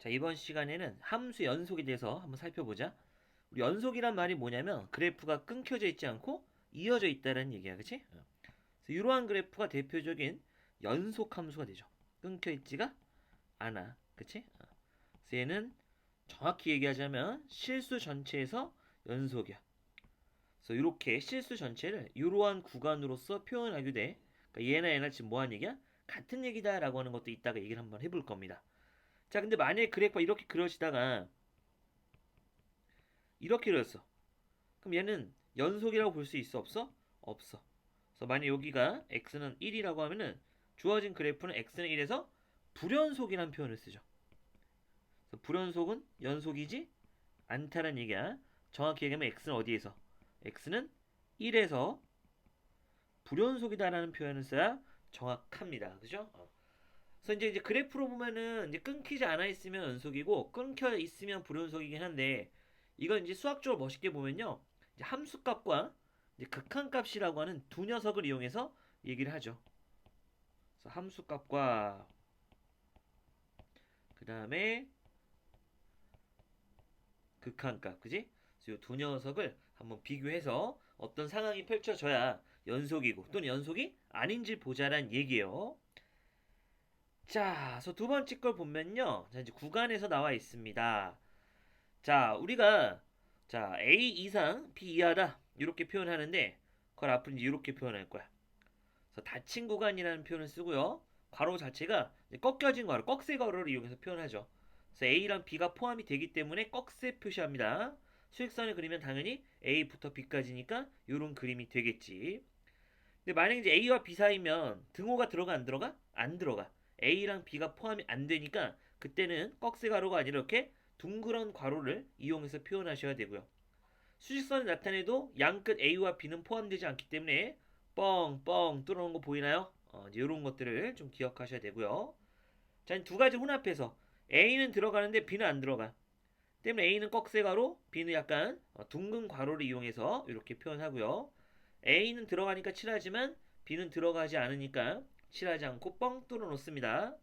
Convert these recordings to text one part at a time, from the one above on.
자, 이번 시간에는 함수 연속에 대해서 한번 살펴보자. 우리 연속이란 말이 뭐냐면 그래프가 끊겨져 있지 않고 이어져 있다는 얘기야, 그치? 그래서 이러한 그래프가 대표적인 연속 함수가 되죠. 끊겨 있지가 않아, 그치? 그래서 얘는 정확히 얘기하자면 실수 전체에서 연속이야. 그래서 이렇게 실수 전체를 이러한 구간으로서 표현하게 돼. 그러니까 얘나 지금 뭐한 얘기야? 같은 얘기다라고 하는 것도 이따가 얘기를 한번 해볼 겁니다. 자, 근데 만약에 그래프가 이렇게 그려지다가 이렇게 그렸어. 그럼 얘는 연속이라고 볼 수 있어? 없어? 없어. 그래서 만약 여기가 x는 1이라고 하면은 주어진 그래프는 x는 1에서 불연속이라는 표현을 쓰죠. 그래서 불연속은 연속이지 않다는 얘기야. 정확히 얘기하면 x는 어디에서? x는 1에서 불연속이다라는 표현을 써야 정확합니다. 그죠? 그래서 이제 그래프로 보면은 이제 끊기지 않아 있으면 연속이고 끊겨 있으면 불연속이긴 한데 이건 이제 수학적으로 멋있게 보면요. 이제 함수값과 이제 극한값이라고 하는 두 녀석을 이용해서 얘기를 하죠. 그래서 함수값과 그 다음에 극한값, 그지? 그래서 이 두 녀석을 한번 비교해서 어떤 상황이 펼쳐져야 연속이고 또는 연속이 아닌지 보자란 얘기예요. 자, 그래서 두 번째 걸 보면요. 자, 이제 구간에서 나와 있습니다. 자, 우리가 자, A 이상 B 이하다 이렇게 표현하는데 그걸 앞으로 이제 이렇게 표현할 거야. 그래서 닫힌 구간이라는 표현을 쓰고요. 괄호 자체가 꺾여진 괄호, 꺽쇠 괄호를 이용해서 표현하죠. 그래서 A랑 B가 포함이 되기 때문에 꺽쇠 표시합니다. 수직선을 그리면 당연히 A부터 B까지니까 이런 그림이 되겠지. 근데 만약에 이제 A와 B 사이면 등호가 들어가 안 들어가? 안 들어가. A랑 B가 포함이 안 되니까 그때는 꺽쇠 괄호가 아니라 이렇게 둥그런 괄호를 이용해서 표현하셔야 되고요. 수직선을 나타내도 양끝 A와 B는 포함되지 않기 때문에 뻥뻥 뚫어놓은 거 보이나요? 이제 이런 것들을 좀 기억하셔야 되고요. 자, 두 가지 혼합해서 A는 들어가는데 B는 안 들어가. 때문에 A는 꺽쇠 괄호, B는 약간 둥근 괄호를 이용해서 이렇게 표현하고요. A는 들어가니까 칠하지만 B는 들어가지 않으니까 칠하지 않고 뻥 뚫어 놓습니다.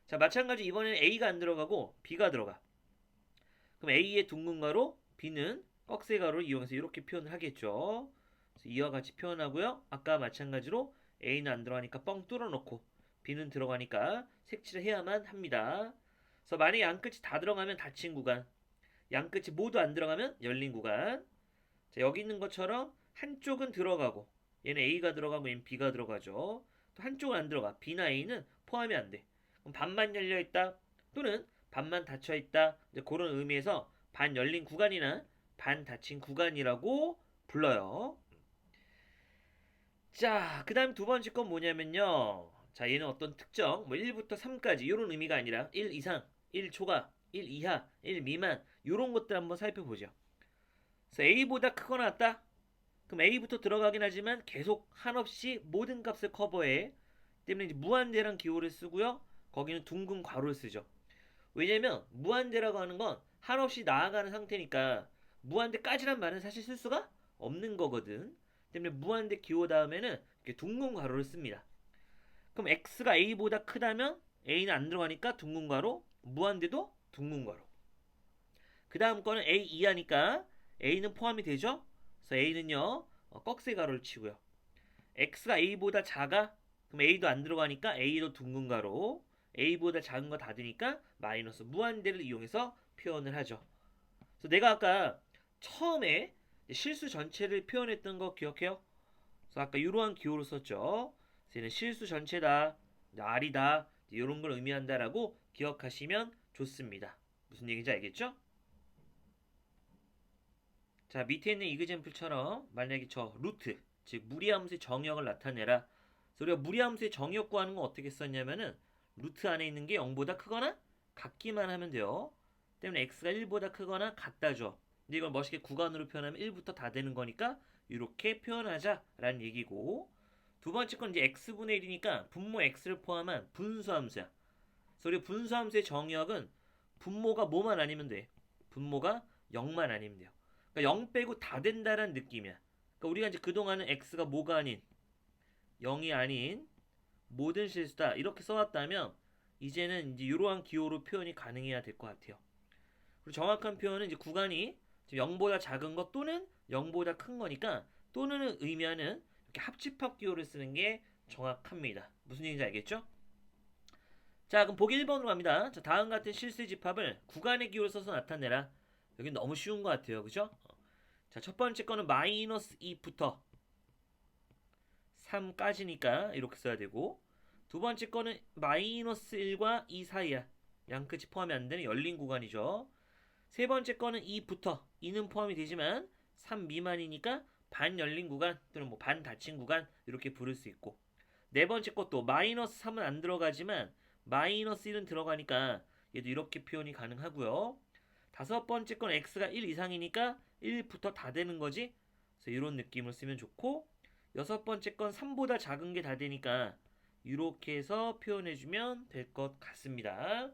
자, 마찬가지 이번에는 A가 안 들어가고 B가 들어가. 그럼 A의 둥근 가로, B는 꺽쇠 가로를 이용해서 이렇게 표현을 하겠죠. 그래서 이와 같이 표현하고요. 아까 마찬가지로 A는 안 들어가니까 뻥 뚫어놓고 B는 들어가니까 색칠을 해야만 합니다. 그래서 만약에 양끝이 다 들어가면 닫힌 구간, 양끝이 모두 안 들어가면 열린 구간. 자, 여기 있는 것처럼 한쪽은 들어가고 얘는 A가 들어가고 얘는 B가 들어가죠. 또 한쪽은 안 들어가. B나 A는 포함이 안 돼. 그럼 반만 열려 있다. 또는 반만 닫혀 있다. 이제 그런 의미에서 반 열린 구간이나 반 닫힌 구간이라고 불러요. 자, 그 다음 두 번째 건 뭐냐면요. 자, 얘는 어떤 특정, 뭐 1부터 3까지 이런 의미가 아니라 1 이상, 1 초과, 1 이하, 1 미만 이런 것들 한번 살펴보죠. 그래서 A보다 크거나 같다? 그럼 A부터 들어가긴 하지만 계속 한없이 모든 값을 커버해. 때문에 이제 무한대란 기호를 쓰고요. 거기는 둥근 괄호를 쓰죠. 왜냐면 무한대라고 하는 건 한없이 나아가는 상태니까 무한대까지란 말은 사실 쓸 수가 없는 거거든. 때문에 무한대 기호 다음에는 이렇게 둥근 괄호를 씁니다. 그럼 x가 a보다 크다면 a는 안 들어가니까 둥근 괄호, 무한대도 둥근 괄호. 그 다음 거는 a 이하니까 a는 포함이 되죠. 그래서 a는요 꺽쇠 괄호를 치고요. x가 a보다 작아? 그럼 a도 안 들어가니까 a도 둥근 가로 a보다 작은 거 닫으니까 마이너스 무한대를 이용해서 표현을 하죠. 그래서 내가 아까 처음에 실수 전체를 표현했던 거 기억해요? 그래서 아까 이러한 기호를 썼죠. 그래서 얘는 실수 전체다, R이다 이런 걸 의미한다라고 기억하시면 좋습니다. 무슨 얘기인지 알겠죠? 자, 밑에 있는 이그젠플처럼 만약에 저 루트, 즉 무리함수의 정역을 나타내라. 그래서 우리가 무리함수의 정역 구하는 건 어떻게 썼냐면은 루트 안에 있는 게 0보다 크거나 같기만 하면 돼요. 때문에 x가 1보다 크거나 같다죠. 근데 이걸 멋있게 구간으로 표현하면 1부터 다 되는 거니까 이렇게 표현하자라는 얘기고, 두 번째 건 이제 x분의 1이니까 분모 x를 포함한 분수함수야. 그래서 우리 분수함수의 정역은 분모가 뭐만 아니면 돼. 분모가 0만 아니면 돼요. 그러니까 0 빼고 다 된다라는 느낌이야. 그러니까 우리가 이제 그동안은 x가 뭐가 아닌 0이 아닌 모든 실수다 이렇게 써왔다면 이제는 이제 이러한 기호로 표현이 가능해야 될 것 같아요. 그리고 정확한 표현은 이제 구간이 0보다 작은 것 또는 0보다 큰 거니까 또는 의미하는 이렇게 합집합 기호를 쓰는 게 정확합니다. 무슨 얘기인지 알겠죠? 자, 그럼 보기 1번으로 갑니다. 자, 다음 같은 실수 집합을 구간의 기호를 써서 나타내라. 여기 너무 쉬운 것 같아요. 그죠? 자, 첫 번째 거는 마이너스 2부터 3까지니까 이렇게 써야 되고, 두 번째 거는 마이너스 1과 2 사이야. 양끝이 포함이 안 되는 열린 구간이죠. 세 번째 거는 2부터 2는 포함이 되지만 3 미만이니까 반 열린 구간 또는 뭐 반 닫힌 구간 이렇게 부를 수 있고, 네 번째 것도 마이너스 3은 안 들어가지만 마이너스 1은 들어가니까 얘도 이렇게 표현이 가능하고요. 다섯 번째 건 x가 1 이상이니까 1부터 다 되는 거지. 그래서 이런 느낌을 쓰면 좋고, 여섯 번째 건 3보다 작은 게 다 되니까 이렇게 해서 표현해주면 될 것 같습니다.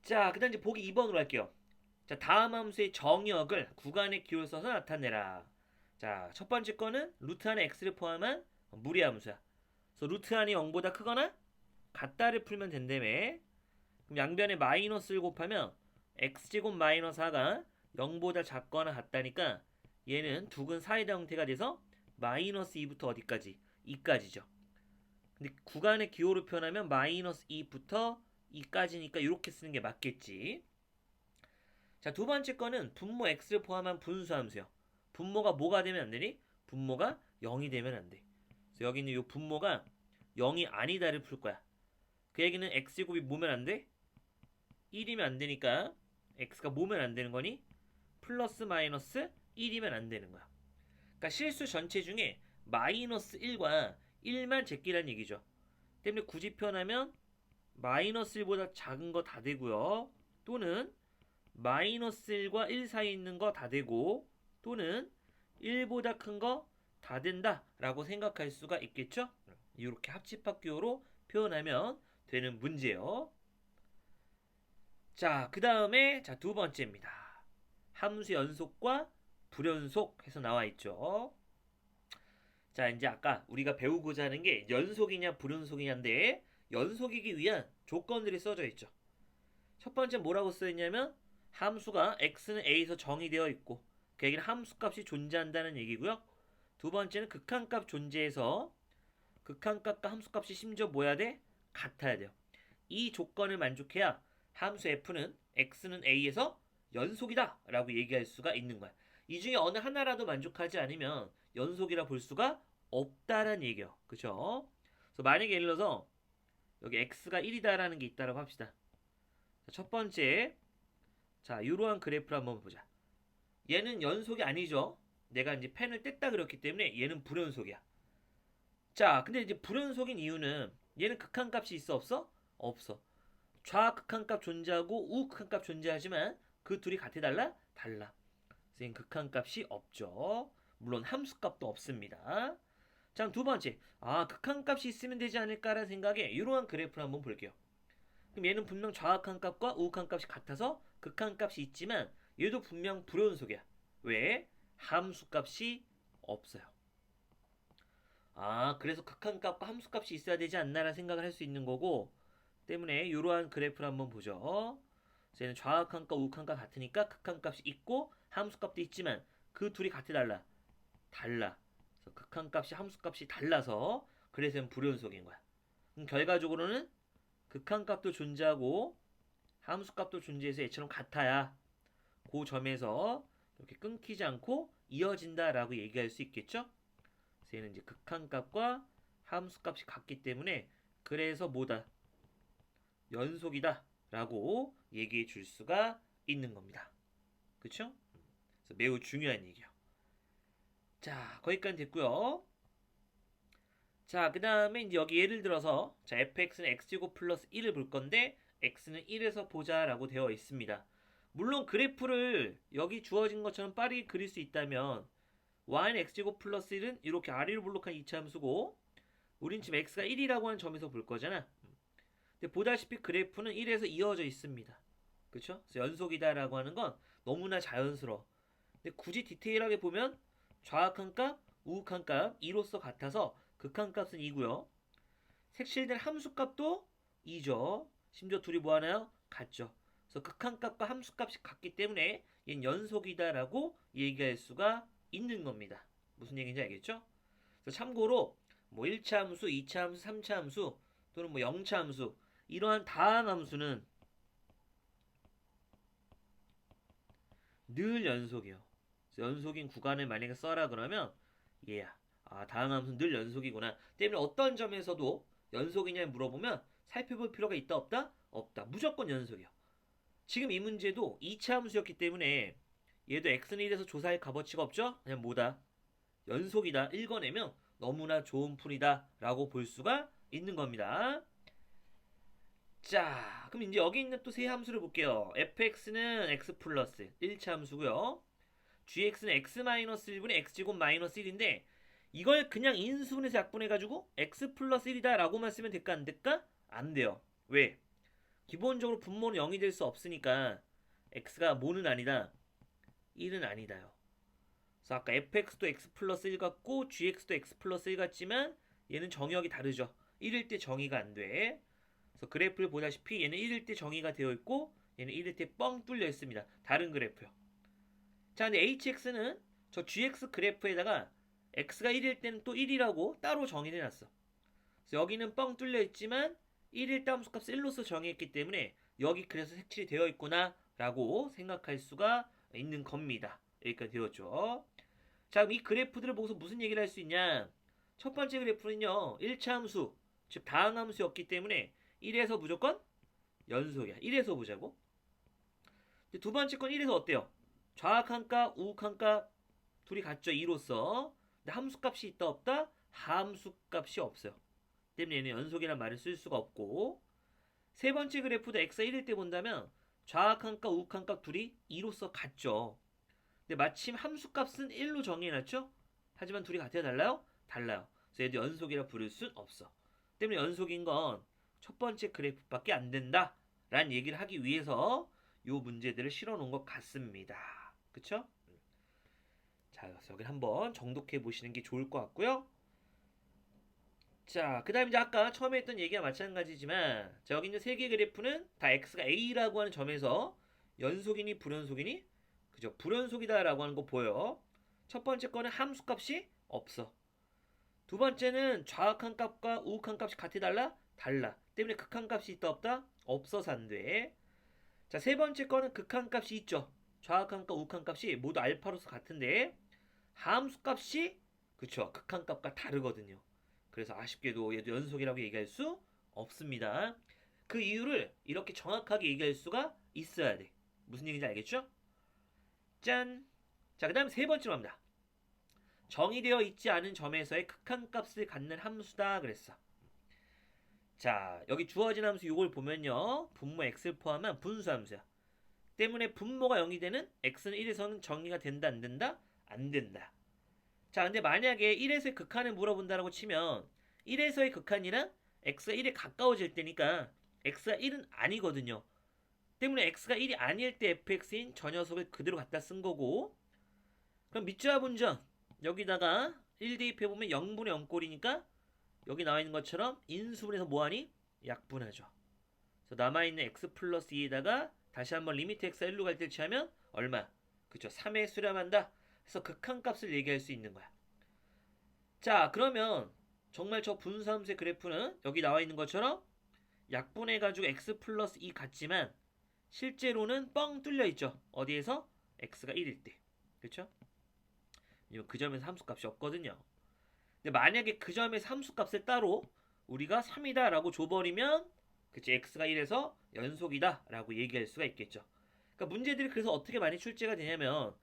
자, 그 다음 이제 보기 2번으로 할게요. 자, 다음 함수의 정의역을 구간의 기호를 써서 나타내라. 자, 첫 번째 거는 루트 안에 x를 포함한 무리함수야. 그래서 루트 안이 0보다 크거나 같다를 풀면 된다며. 그럼 양변에 마이너스를 곱하면 x제곱 마이너스 4가 0보다 작거나 같다니까 얘는 두근 사이다 형태가 돼서 마이너스 2부터 어디까지? 2까지죠. 근데 구간의 기호로 표현하면 마이너스 2부터 2까지니까 이렇게 쓰는 게 맞겠지. 자, 두 번째 거는 분모 x를 포함한 분수함수요. 분모가 뭐가 되면 안 되니? 분모가 0이 되면 안 돼. 그래서 여기 있는 이 분모가 0이 아니다를 풀 거야. 그 얘기는 x제곱이 뭐면 안 돼? 1이면 안 되니까 x가 뭐면 안 되는 거니? 플러스 마이너스 1이면 안 되는 거야. 그러니까 실수 전체 중에 마이너스 1과 1만 제끼란 얘기죠. 때문에 굳이 표현하면 마이너스 1보다 작은 거 다 되고요. 또는 마이너스 1과 1 사이에 있는 거 다 되고, 또는 1보다 큰 거 다 된다 라고 생각할 수가 있겠죠. 이렇게 합집합 기호로 표현하면 되는 문제요. 자, 그 다음에 자, 두 번째입니다. 함수 연속과 불연속 해서 나와 있죠. 자, 이제 아까 우리가 배우고자 하는 게 연속이냐 불연속이냐인데, 연속이기 위한 조건들이 써져 있죠. 첫 번째 뭐라고 써 있냐면 함수가 x는 a에서 정의되어 있고, 그 얘기는 함수값이 존재한다는 얘기고요. 두 번째는 극한값 존재해서 극한값과 함수값이 심지어 뭐야 돼? 같아야 돼요. 이 조건을 만족해야 함수 f는 x는 a에서 연속이다 라고 얘기할 수가 있는 거야. 이 중에 어느 하나라도 만족하지 않으면 연속이라 볼 수가 없다라는 얘기예요. 그쵸? 그래서 만약에 예를 들어서 여기 x가 1이다라는 게 있다라고 합시다. 자, 첫 번째, 자, 이러한 그래프를 한번 보자. 얘는 연속이 아니죠. 내가 이제 펜을 뗐다 그렸기 때문에 얘는 불연속이야. 자, 근데 이제 불연속인 이유는 얘는 극한값이 있어 없어? 없어. 좌극한값 존재하고 우극한값 존재하지만 그 둘이 같아 달라? 달라. 그래서 극한값이 없죠. 물론 함수값도 없습니다. 자, 두 번째, 극한값이 있으면 되지 않을까라는 생각에 이러한 그래프를 한번 볼게요. 그럼 얘는 분명 좌극한값과 우극한값이 같아서 극한값이 있지만 얘도 분명 불연속이야. 왜? 함수값이 없어요. 그래서 극한값과 함수값이 있어야 되지 않나라는 생각을 할 수 있는 거고, 때문에 이러한 그래프를 한번 보죠. 얘는 좌극한값, 우극한값 같으니까 극한값이 있고 함수값도 있지만 그 둘이 같아 달라? 달라. 그래서 극한값이 함수값이 달라서 그래서 불연속인 거야. 그럼 결과적으로는 극한값도 존재하고 함수값도 존재해서 얘처럼 같아야 그 점에서 이렇게 끊기지 않고 이어진다라고 얘기할 수 있겠죠? 그래서 얘는 이제 극한값과 함수값이 같기 때문에 그래서 뭐다? 연속이다 라고 얘기해 줄 수가 있는 겁니다. 그쵸? 그래서 매우 중요한 얘기요. 자, 거기까지 됐고요. 자, 그 다음에 이제 여기 예를 들어서 자, fx는 x제곱 플러스 1을 볼 건데 x는 1에서 보자 라고 되어 있습니다. 물론 그래프를 여기 주어진 것처럼 빠르게 그릴 수 있다면 y는 x제곱 플러스 1은 이렇게 아래로 볼록한 이차함수고 우린 지금 x가 1이라고 하는 점에서 볼 거잖아. 근데 보다시피 그래프는 1에서 이어져 있습니다. 그쵸? 그래서 연속이다라고 하는 건 너무나 자연스러워. 근데 굳이 디테일하게 보면 좌극한 값, 우극한 값 2로서 같아서 극한 값은 2고요. 색칠된 함수 값도 2죠. 심지어 둘이 뭐 하나요? 같죠. 그래서 극한값과 함수값이 같기 때문에 얘는 연속이다라고 얘기할 수가 있는 겁니다. 무슨 얘기인지 알겠죠? 그래서 참고로 뭐 1차 함수, 2차 함수, 3차 함수 또는 뭐 0차 함수 이러한 다항 함수는 늘 연속이요. 연속인 구간을 만약에 써라 그러면 얘야. 아, 다항 함수는 늘 연속이구나. 때문에 어떤 점에서도 연속이냐 물어보면 살펴볼 필요가 있다 없다? 없다. 무조건 연속이요. 지금 이 문제도 2차 함수였기 때문에 얘도 x는 1에서 조사할 값어치가 없죠? 그냥 뭐다? 연속이다. 읽어내면 너무나 좋은 풀이다 라고 볼 수가 있는 겁니다. 자, 그럼 이제 여기 있는 또 세 함수를 볼게요. fx는 x 플러스 1차 함수고요. gx는 x 마이너스 1분의 x제곱 마이너스 1인데 이걸 그냥 인수분해서 약분해가지고 x 플러스 1이다 라고만 쓰면 될까 안 될까? 안 돼요. 왜? 기본적으로 분모는 0이 될 수 없으니까 x가 뭐는 아니다 1은 아니다요. 그래서 아까 fx도 x 플러스 1 같고 gx도 x 플러스 1 같지만 얘는 정의역이 다르죠. 1일 때 정의가 안 돼. 그래서 그래프를 보다시피 얘는 1일 때 정의가 되어 있고 얘는 1일 때 뻥 뚫려 있습니다. 다른 그래프요. 자, 근데 hx는 저 gx 그래프에다가 x가 1일 때는 또 1이라고 따로 정의를 해놨어. 그래서 여기는 뻥 뚫려 있지만 1일 때 함수값 1로서 정의했기 때문에 여기 그래서 색칠이 되어 있구나 라고 생각할 수가 있는 겁니다. 여기까지 되었죠. 자, 그럼 이 그래프들을 보고서 무슨 얘기를 할 수 있냐? 첫 번째 그래프는요 1차 함수 즉 다항 함수였기 때문에 1에서 무조건 연속이야. 1에서 보자고. 두 번째 건 1에서 어때요? 좌악한 값, 우악한 값 둘이 같죠. 2로서. 근데 함수값이 있다 없다? 함수값이 없어요. 때문에 얘는 연속이란 말을 쓸 수가 없고 세 번째 그래프도 x가 1일 때 본다면 좌악한 값, 우악한 값 둘이 2로서 같죠. 근데 마침 함수값은 1로 정의해놨죠? 하지만 둘이 같아요? 달라요? 달라요. 그래서 얘도 연속이라 부를 순 없어. 때문에 연속인 건 첫 번째 그래프밖에 안 된다 라는 얘기를 하기 위해서 요 문제들을 실어 놓은 것 같습니다. 그쵸? 자, 그래서 여기 한번 정독해 보시는 게 좋을 것 같고요. 자, 그 다음에 이제 아까 처음에 했던 얘기와 마찬가지지만 자, 여기 있는 세 개 그래프는 다 x가 a라고 하는 점에서 연속이니 불연속이니 그죠? 불연속이다라고 하는 거 보여. 첫 번째 거는 함수값이 없어. 두 번째는 좌악한 값과 우악한 값이 같이 달라? 달라. 때문에 극한값이 있다 없다? 없어서 안 돼. 자, 세 번째 거는 극한값이 있죠. 좌악한값, 우악한값이 모두 알파로서 같은데 함수값이 그쵸 극한값과 다르거든요. 그래서 아쉽게도 얘도 연속이라고 얘기할 수 없습니다. 그 이유를 이렇게 정확하게 얘기할 수가 있어야 돼. 무슨 얘기인지 알겠죠? 짠! 자, 그 다음 세 번째로 합니다. 정의되어 있지 않은 점에서의 극한값을 갖는 함수다 그랬어. 자, 여기 주어진 함수 이걸 보면요. 분모 x를 포함한 분수함수야. 때문에 분모가 0이 되는 x는 1에서는 정의가 된다 안 된다? 안 된다. 자, 근데 만약에 1에서의 극한을 물어본다라고 치면 1에서의 극한이랑 x가 1에 가까워질 때니까 x가 1은 아니거든요. 때문에 x가 1이 아닐 때 fx인 저 녀석을 그대로 갖다 쓴 거고 그럼 밑줄와 분전 여기다가 1 대입해보면 0분의 0꼴이니까 여기 나와 있는 것처럼 인수분해서 뭐하니? 약분하죠. 그래서 남아있는 x 플러스 2에다가 다시 한번 리미트 x가 1로 갈 때 취하면 얼마? 그쵸 3에 수렴한다. 그래서 극한값을 얘기할 수 있는 거야. 자, 그러면 정말 저 분수함수의 그래프는 여기 나와 있는 것처럼 약분해가지고 x 플러스 2 같지만 실제로는 뻥 뚫려 있죠. 어디에서? x가 1일 때. 그쵸? 그 점에서 함수값이 없거든요. 근데 만약에 그 점에서 함수값을 따로 우리가 3이다 라고 줘버리면 그치 x가 1에서 연속이다 라고 얘기할 수가 있겠죠. 그러니까 문제들이 그래서 어떻게 많이 출제가 되냐면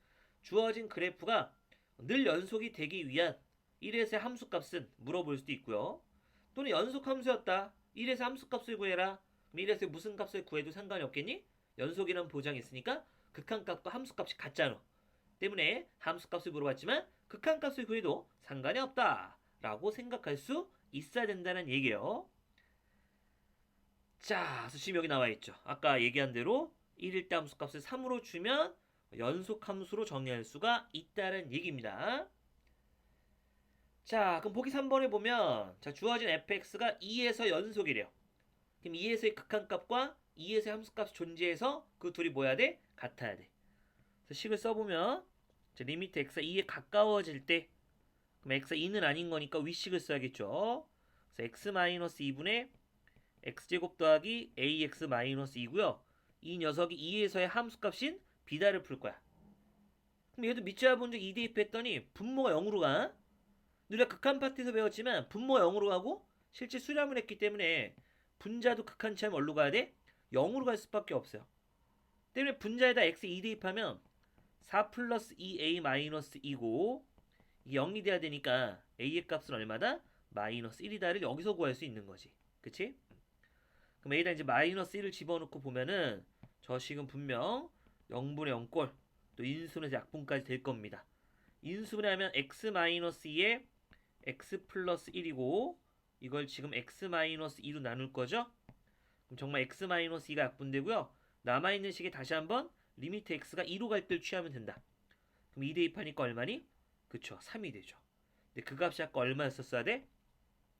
주어진 그래프가 늘 연속이 되기 위한 1에서의 함수값은 물어볼 수도 있고요. 또는 연속 함수였다. 1에서 함수값을 구해라. 그럼 1에서 무슨 값을 구해도 상관이 없겠니? 연속이란 보장이 있으니까 극한값과 함수값이 같잖아. 때문에 함수값을 물어봤지만 극한값을 구해도 상관이 없다 라고 생각할 수 있어야 된다는 얘기예요. 자, 그래서 지금 여기 나와 있죠. 아까 얘기한 대로 1일 때 함수값을 3으로 주면 연속 함수로 정의할 수가 있다는 얘기입니다. 자, 그럼 보기 3번에 보면 자, 주어진 fx가 2에서 연속이래요. 그럼 2에서의 극한값과 2에서의 함수값이 존재해서 그 둘이 뭐야 돼? 같아야 돼. 그래서 식을 써보면 리미트 x가 2에 가까워질 때 그럼 x가 2는 아닌 거니까 위식을 써야겠죠. 그래서 x-2분의 x제곱 더하기 ax-2고요. 이 녀석이 2에서의 함수값인 비다를 풀 거야. 그럼 얘도 밑줄야 본적 2 대입했더니 분모가 0으로 가. 우리가 극한 파트에서 배웠지만 분모가 0으로 가고 실제 수렴을 했기 때문에 분자도 극한 치하면 어디로 가야 돼? 0으로 갈 수밖에 없어요. 때문에 분자에다 x 2 대입하면 4 플러스 2a 마이너스 2고 이게 0이 돼야 되니까 a의 값은 얼마다? 마이너스 1이다를 여기서 구할 수 있는 거지. 그치? 그럼 A에다 이제 마이너스 1을 집어넣고 보면은 저 식은 분명 0분의 0꼴 또 인수분해서 약분까지 될 겁니다. 인수분해하면 x 마이너스 2에 x 플러스 1이고 이걸 지금 x 마이너스 2로 나눌 거죠? 그럼 정말 x 마이너스 2가 약분되고요. 남아있는 식에 다시 한번 리미트 x가 2로 갈 때를 취하면 된다. 그럼 2 대입하니까 얼마니? 그쵸, 3이 되죠. 근데 그 값이 아까 얼마였었어야 돼?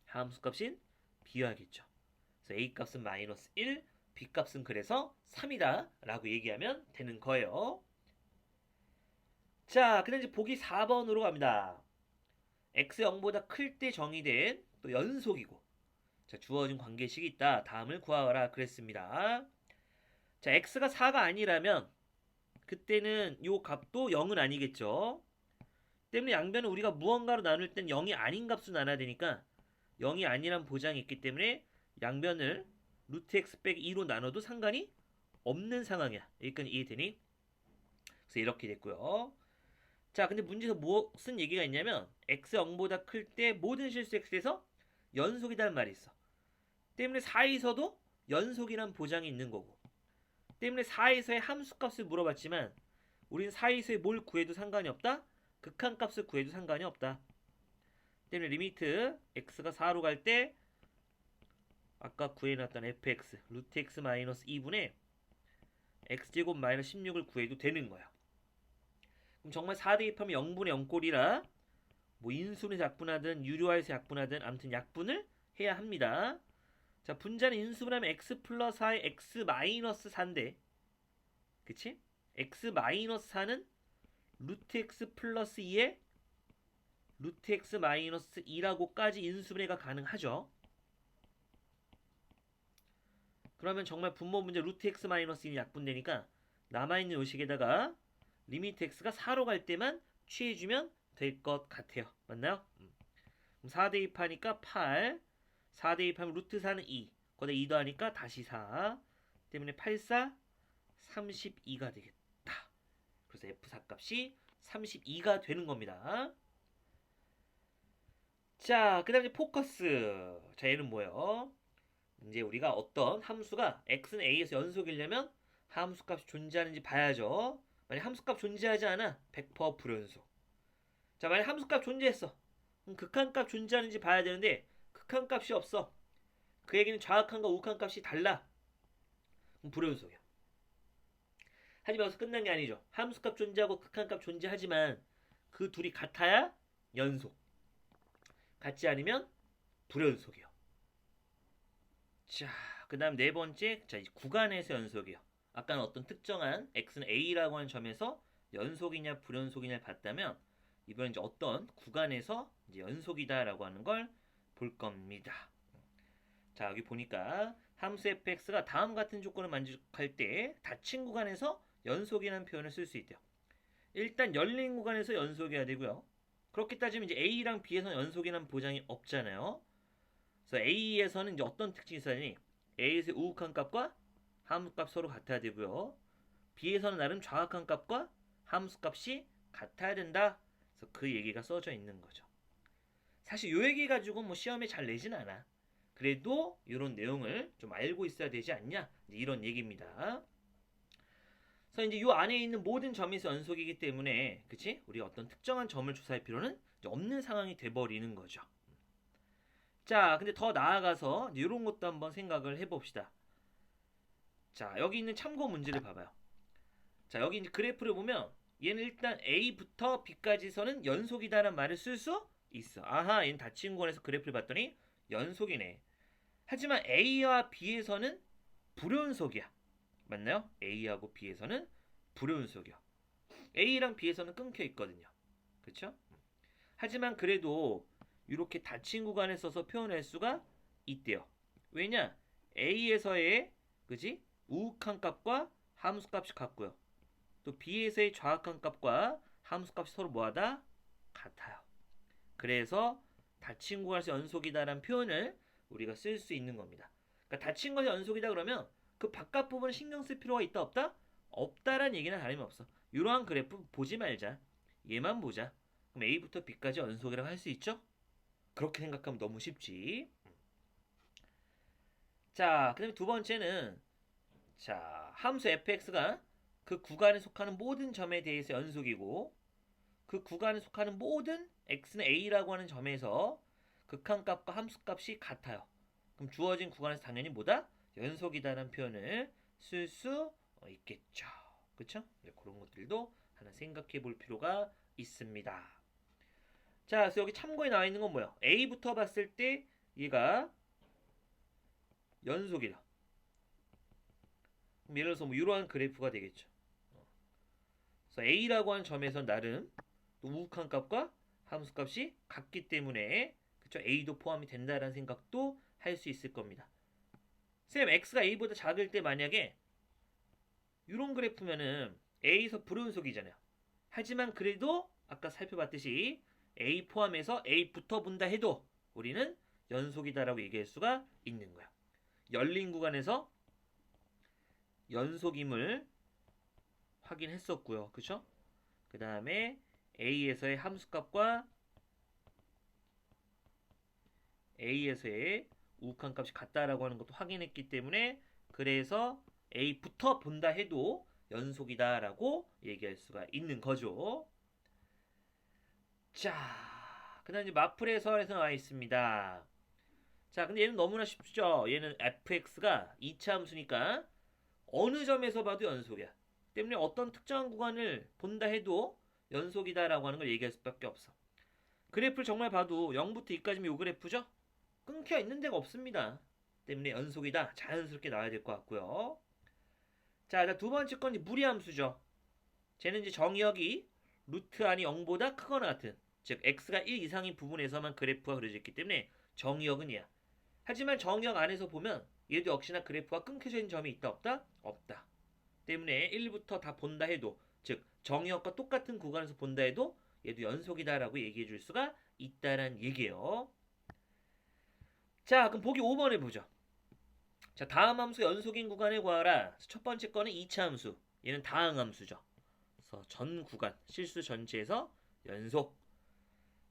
함수 값인 b하겠죠. 그래서 a 값은 마이너스 1, b 값은 그래서 3이다 라고 얘기하면 되는 거예요. 자, 그다음 이제 보기 4번으로 갑니다. x 0보다 클 때 정의된 또 연속이고 자, 주어진 관계식이 있다. 다음을 구하라 그랬습니다. 자, x가 4가 아니라면 그때는 요 값도 0은 아니겠죠. 때문에 양변을 우리가 무언가로 나눌 땐 0이 아닌 값으로 나눠야 되니까 0이 아니란 보장이 있기 때문에 양변을 루트 x 빼기 2로 나눠도 상관이 없는 상황이야. 여기까지 이해되니? 그래서 이렇게 됐고요. 자, 근데 문제에서 무슨 얘기가 있냐면 x 0보다 클 때 모든 실수 x에서 연속이라는 말이 있어. 때문에 4에서도 연속이란 보장이 있는 거고 때문에 4에서의 함수값을 물어봤지만 우린 4에서의 뭘 구해도 상관이 없다? 극한값을 구해도 상관이 없다. 때문에 리미트 x가 4로 갈 때 아까 구해놨던 fx 루트 x 마이너스 2분의 x제곱 마이너스 16을 구해도 되는 거야. 그럼 정말 4 대입하면 0분의 0꼴이라 뭐 인수분해서 약분하든 유료화해서 약분하든 아무튼 약분을 해야 합니다. 자, 분자는 인수분하면 x 플러스 4에 x 마이너스 4인데 그치? x 마이너스 4는 루트 x 플러스 2에 루트 x 마이너스 2라고까지 인수분해가 가능하죠. 그러면 정말 분모 문제 루트 x 마이너스 2는 약분되니까 남아있는 요식에다가 리미트 x가 4로 갈 때만 취해주면 될 것 같아요. 맞나요? 그럼 4 대입하니까 8 4 대입하면 루트 4는 2 거기다 2 더하니까 다시 4 때문에 8, 4 32가 되겠다. 그래서 f4 값이 32가 되는 겁니다. 자, 그 다음에 포커스. 자, 얘는 뭐예요? 이제 우리가 어떤 함수가 x는 a에서 연속이려면 함수값이 존재하는지 봐야죠. 만약 함수값 존재하지 않아 100% 불연속. 자, 만약 함수값 존재했어. 그럼 극한값 존재하는지 봐야 되는데 극한값이 없어. 그 얘기는 좌극한과 우극한값이 달라. 그럼 불연속이야. 하지만 여기서 끝난 게 아니죠. 함수값 존재하고 극한값 존재하지만 그 둘이 같아야 연속. 같지 않으면 불연속이요. 자, 그 다음 네 번째, 자, 구간에서 연속이요. 아까는 어떤 특정한 x는 a라고 하는 점에서 연속이냐 불연속이냐를 봤다면 이번엔 이제 어떤 구간에서 이제 연속이다라고 하는 걸 볼 겁니다. 자, 여기 보니까 함수 fx가 다음 같은 조건을 만족할 때 닫힌 구간에서 연속이라는 표현을 쓸 수 있대요. 일단 열린 구간에서 연속이어야 되고요. 그렇게 따지면 이제 a랑 b에서는 연속이라는 보장이 없잖아요. 그래서 a에서는 이제 어떤 특징이 있어야니 a에서의 우극한 값과 함수값 서로 같아야 되고요. b에서는 나름 좌극한 값과 함수값이 같아야 된다. 그래서 그 얘기가 써져 있는 거죠. 사실 이 얘기 가지고 뭐 시험에 잘 내진 않아. 그래도 이런 내용을 좀 알고 있어야 되지 않냐? 이런 얘기입니다. 그래서 이제 이 안에 있는 모든 점에서 연속이기 때문에, 그치? 우리가 어떤 특정한 점을 조사할 필요는 없는 상황이 돼버리는 거죠. 자, 근데 더 나아가서 이런 것도 한번 생각을 해봅시다. 자, 여기 있는 참고 문제를 봐봐요. 자, 여기 이제 그래프를 보면 얘는 일단 A부터 B까지서는 연속이다라는 말을 쓸 수 있어. 아하, 얘는 닫힌 구간에서 그래프를 봤더니 연속이네. 하지만 A와 B에서는 불연속이야. 맞나요? A하고 B에서는 불연속이야. A랑 B에서는 끊겨 있거든요. 그렇죠? 하지만 그래도 이렇게 닫힌 구간에 써서 표현할 수가 있대요. 왜냐? A에서의 그지? 우극한 값과 함수 값이 같고요. 또 B에서의 좌극한 값과 함수 값이 서로 뭐하다? 같아요. 그래서 닫힌 구간에서 연속이다라는 표현을 우리가 쓸 수 있는 겁니다. 그러니까 닫힌 것이 연속이다 그러면 그 바깥 부분을 신경 쓸 필요가 있다 없다? 없다란 얘기는 다름없어. 이러한 그래프 보지 말자. 얘만 보자. 그럼 A부터 B까지 연속이라고 할 수 있죠? 그렇게 생각하면 너무 쉽지. 자, 그 다음에 두 번째는 자, 함수 fx가 그 구간에 속하는 모든 점에 대해서 연속이고 그 구간에 속하는 모든 x는 a라고 하는 점에서 극한값과 함수값이 같아요. 그럼 주어진 구간에서 당연히 뭐다? 연속이다라는 표현을 쓸 수 있겠죠. 그쵸? 네, 그런 것들도 하나 생각해 볼 필요가 있습니다. 자, 그래서 여기 참고에 나와 있는 건 뭐야? A부터 봤을 때 얘가 연속이다. 그럼 예를 들어서 뭐 이러한 그래프가 되겠죠. 그래서 A라고 하는 점에서 나름 또 우극한 값과 함수 값이 같기 때문에 그쵸? A도 포함이 된다라는 생각도 할 수 있을 겁니다. 쌤, X가 A보다 작을 때 만약에 이런 그래프면은 A에서 불연속이잖아요. 하지만 그래도 아까 살펴봤듯이 A 포함해서 A부터 본다 해도 우리는 연속이다라고 얘기할 수가 있는 거야. 열린 구간에서 연속임을 확인했었고요. 그쵸? 그 다음에 A에서의 함수값과 A에서의 우극한 값이 같다라고 하는 것도 확인했기 때문에 그래서 A부터 본다 해도 연속이다라고 얘기할 수가 있는 거죠. 자, 그 다음 이제 마플해설에서 나와 있습니다. 자, 근데 얘는 너무나 쉽죠. 얘는 fx가 2차 함수니까 어느 점에서 봐도 연속이야. 때문에 어떤 특정한 구간을 본다 해도 연속이다라고 하는 걸 얘기할 수밖에 없어. 그래프를 정말 봐도 0부터 2까지면 요 그래프죠? 끊겨 있는 데가 없습니다. 때문에 연속이다. 자연스럽게 나와야 될 것 같고요. 자, 두 번째 건 이제 무리함수죠. 쟤는 이제 정의역이 루트 안이 0보다 크거나 같은, 즉 x가 1 이상인 부분에서만 그래프가 그려져 있기 때문에 정의역은 이야. 하지만 정의역 안에서 보면 얘도 역시나 그래프가 끊겨져 있는 점이 있다 없다? 없다. 때문에 1부터 다 본다 해도, 즉 정의역과 똑같은 구간에서 본다 해도 얘도 연속이다라고 얘기해 줄 수가 있다란 얘기예요. 자, 그럼 보기 5번 해보죠. 자, 다음 함수 연속인 구간에 구하라. 첫 번째 거는 2차 함수. 얘는 다항 함수죠. 그래서 전 구간, 실수 전체에서 연속.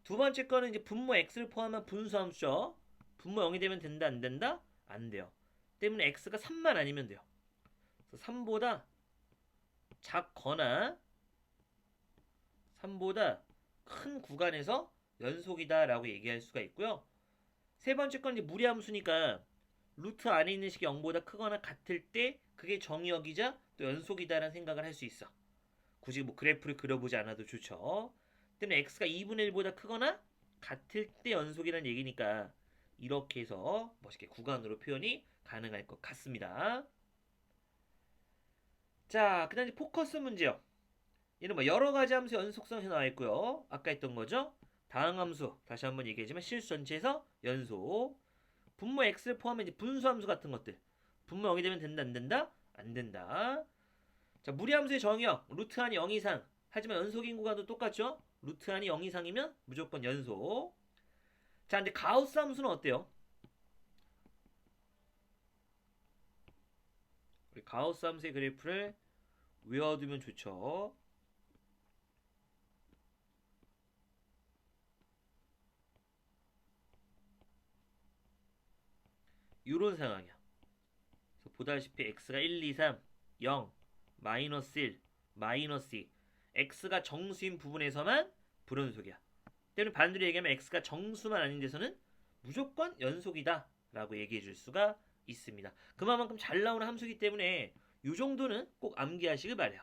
두 번째 거는 이제 분모 x를 포함한 분수 함수죠. 분모 0이 되면 된다, 안 된다? 안 돼요. 때문에 x가 3만 아니면 돼요. 그래서 3보다 작거나 3보다 큰 구간에서 연속이다라고 얘기할 수가 있고요. 세 번째 건 이제 무리함수니까 루트 안에 있는 식이 0보다 크거나 같을 때 그게 정의역이자 또 연속이다라는 생각을 할 수 있어. 굳이 뭐 그래프를 그려보지 않아도 좋죠. 때문에 x가 2분의 1보다 크거나 같을 때 연속이라는 얘기니까 이렇게 해서 멋있게 구간으로 표현이 가능할 것 같습니다. 자, 그 다음 이제 포커스 문제요. 얘는 뭐 여러 가지 함수 연속성이 나와 있고요. 아까 했던 거죠. 다항 함수 다시 한번 얘기하지만 실수 전체에서 연속. 분모 x를 포함한 이제 분수함수 같은 것들. 분모 0이 되면 된다 안 된다? 안 된다. 자, 무리함수의 정의역 루트 안이 0 이상. 하지만 연속인 구간도 똑같죠? 루트 안이 0 이상이면 무조건 연속. 자, 근데 가우스 함수는 어때요? 우리 가우스 함수의 그래프를 외워두면 좋죠. 이런 상황이야. 그래서 보다시피 x가 1, 2, 3, 0, 마이너스 1, 마이너스 2. x가 정수인 부분에서만 불연속이야. 때문에 반대로 얘기하면 x가 정수만 아닌 데서는 무조건 연속이다 라고 얘기해 줄 수가 있습니다. 그만큼 잘 나오는 함수이기 때문에 이 정도는 꼭 암기하시길 바래요.